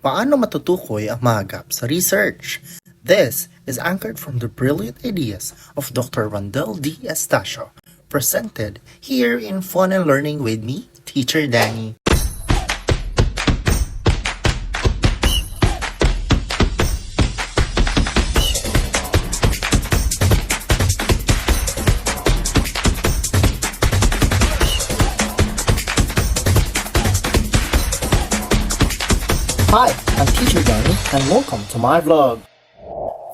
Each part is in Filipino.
Paano matutukoy ang mga gaps sa research? This is anchored from the brilliant ideas of Dr. Rondel D. Estacio, presented here in Fun and Learning with me, Teacher Danny. Hi, I'm Teacher Danny and welcome to my vlog.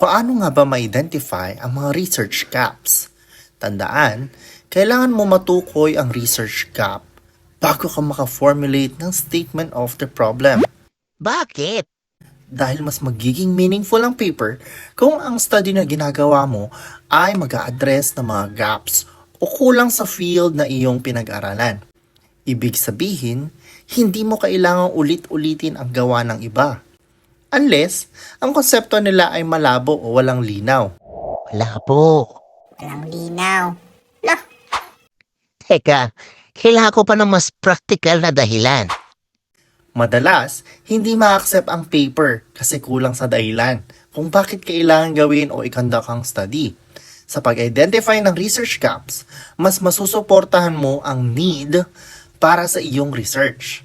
Paano nga ba ma-identify ang mga research gaps? Tandaan, kailangan mo matukoy ang research gap bago ka maka-formulate ng statement of the problem. Bakit? Dahil mas magiging meaningful ang paper kung ang study na ginagawa mo ay mag-a-address ng mga gaps o kulang sa field na iyong pinag-aralan. Ibig sabihin, hindi mo kailangang ulit-ulitin ang gawa ng iba. Unless, ang konsepto nila ay malabo o walang linaw. Wala po. Walang linaw. Lah, Teka, kailangan ko pa ng mas practical na dahilan. Madalas, hindi ma-accept ang paper kasi kulang sa dahilan kung bakit kailangan gawin o i-conduct ang study. Sa pag-identify ng research gaps, mas masusuportahan mo ang need para sa iyong research.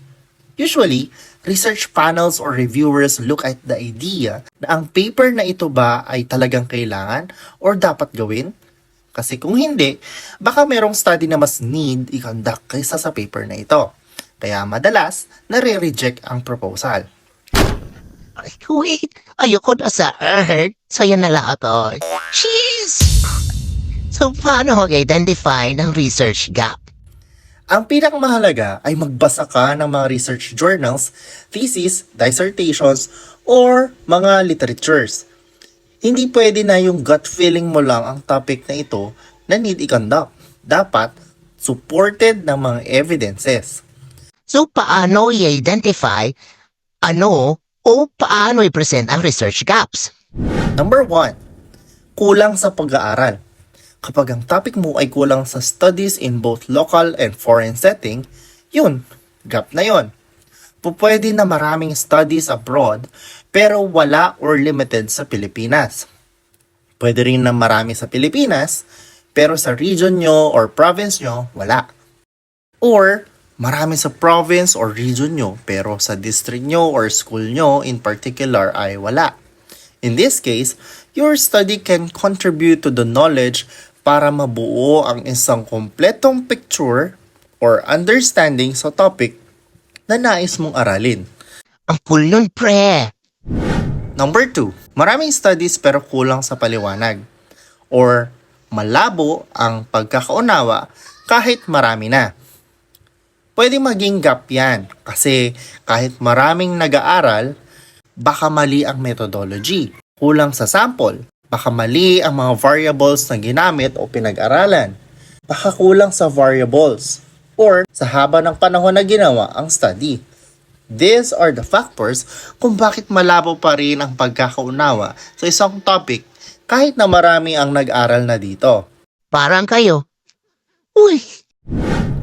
Usually, research panels or reviewers look at the idea na ang paper na ito ba ay talagang kailangan or dapat gawin? Kasi kung hindi, baka merong study na mas need i-conduct kaysa sa paper na ito. Kaya madalas, nare-reject ang proposal. Ay, wait, ayoko na sa Earth. Sa'yo na lahat, oy. Jeez! So, paano mag-identify ng research gap? Ang pinakamahalaga ay magbasa ka ng mga research journals, thesis, dissertations, or mga literatures. Hindi pwede na yung gut feeling mo lang ang topic na ito na need i-conduct. Dapat supported ng mga evidences. So, paano i-identify o paano i-present ang research gaps? Number 1, kulang sa pag-aaral. Kapag ang topic mo ay kulang sa studies in both local and foreign setting, yun, gap na yun. Pupwede na maraming studies abroad pero wala or limited sa Pilipinas. Pwede rin na marami sa Pilipinas pero sa region nyo or province nyo, wala. Or marami sa province or region nyo pero sa district nyo or school nyo in particular ay wala. In this case, your study can contribute to the knowledge para mabuo ang isang kompletong picture or understanding sa topic na nais mong aralin. Ang cool nun, pre. Number 2, maraming studies pero kulang sa paliwanag. Or malabo ang pagkakaunawa kahit marami na. Pwede maging gap yan kasi kahit maraming nag-aaral, baka mali ang methodology. Kulang sa sample. Baka mali ang mga variables na ginamit o pinag-aralan. Baka kulang sa variables or sa haba ng panahon na ginawa ang study. These are the factors kung bakit malabo pa rin ang pagkakaunawa sa isang topic kahit na marami ang nag-aral na dito. Parang kayo. Uy!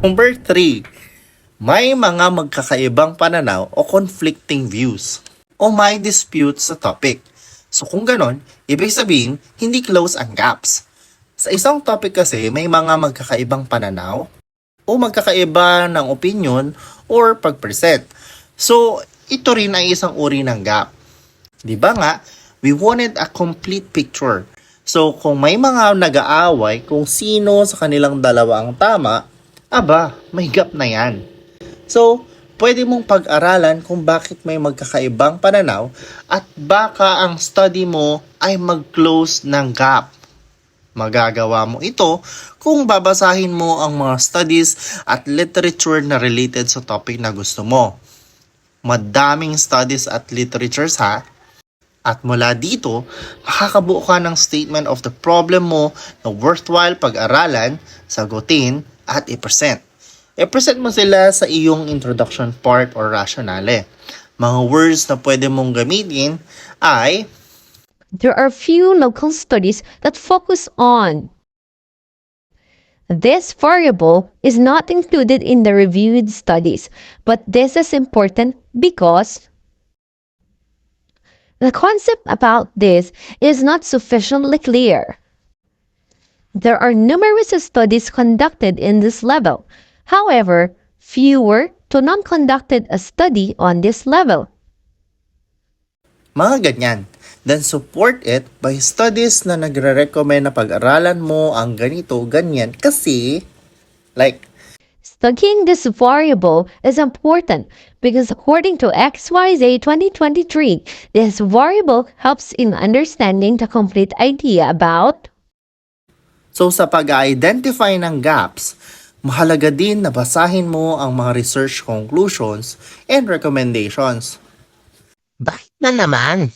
Number 3, may mga magkakaibang pananaw o conflicting views o may dispute sa topic. So kung ganon, ibig sabihin, hindi close ang gaps. Sa isang topic kasi, may mga magkakaibang pananaw o magkakaiba ng opinion or pag-present. So, ito rin ay isang uri ng gap. Di ba nga, we wanted a complete picture. So, kung may mga nag-aaway kung sino sa kanilang dalawa ang tama, aba, may gap na yan. So, pwede mong pag-aralan kung bakit may magkakaibang pananaw at baka ang study mo ay mag-close ng gap. Magagawa mo ito kung babasahin mo ang mga studies at literature na related sa topic na gusto mo. Madaming studies at literatures ha. At mula dito, makakabuo ka ng statement of the problem mo na worthwhile pag-aralan, sagutin at i-present. I-present mo sila sa iyong introduction part or rationale. Mga words na pwede mong gamitin ay There are few local studies that focus on. This variable is not included in the reviewed studies, but this is important because The concept about this is not sufficiently clear. There are numerous studies conducted in this level. However, fewer to none conducted a study on this level. Mga ganyan. Then support it by studies na nagre-recommend na pag-aralan mo ang ganito, ganyan. Kasi, like, Studying this variable is important because according to XYZ 2023, this variable helps in understanding the complete idea about. so sa pag-identify ng gaps, mahalaga din na basahin mo ang mga research conclusions and recommendations Bakit na naman?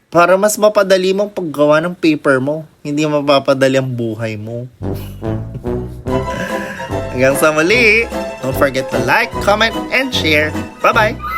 para mas mapadali mong paggawa ng paper mo, hindi mapapadali ang buhay mo. Hanggang sa muli, don't forget to like, comment, and share. Bye-bye!